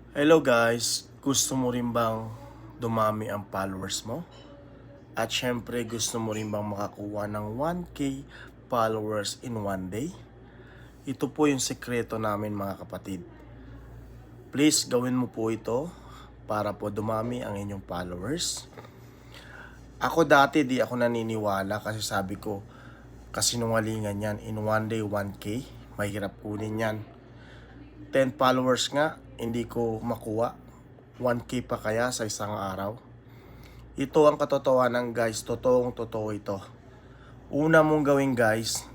Hello guys, gusto mo rin bang dumami ang followers mo? At syempre gusto mo rin bang makakuha ng 1K followers in one day? Ito po yung sekreto namin mga kapatid. Please gawin mo po ito para po dumami ang inyong followers. Ako dati di ako naniniwala kasi sabi ko kasinungalingan yan, in one day 1K, mahirap kunin yan. 10 followers nga, hindi ko makuha. 1K pa kaya sa isang araw? Ito ang katotohanan guys, totoong totoo ito. Una mong gawin guys,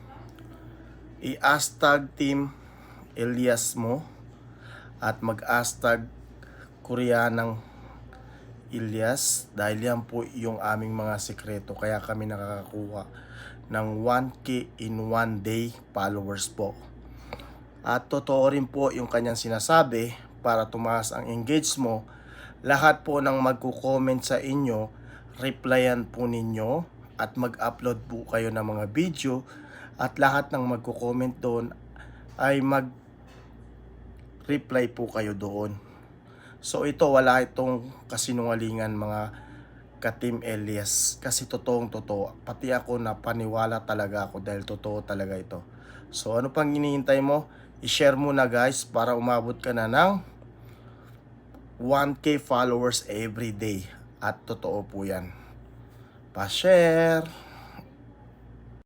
i-hashtag team Elias mo at mag-hashtag Koreanang Elias dahil yan po yung aming mga sekreto kaya kami nakakakuha ng 1K in one day followers po. At totoo rin po yung kanyang sinasabi, para tumaas ang engage mo, lahat po ng magko-comment sa inyo, replyan po ninyo at mag-upload po kayo ng mga video at lahat ng magko-comment doon ay mag-reply po kayo doon. So ito, wala itong kasinungalingan mga ka-Team Elias kasi totoong totoo. Pati ako napaniwala talaga ako dahil totoo talaga ito. So ano pang hinihintay mo? I-share mo na guys para umabot ka na ng 1K followers every day. At totoo po yan. Pa-share!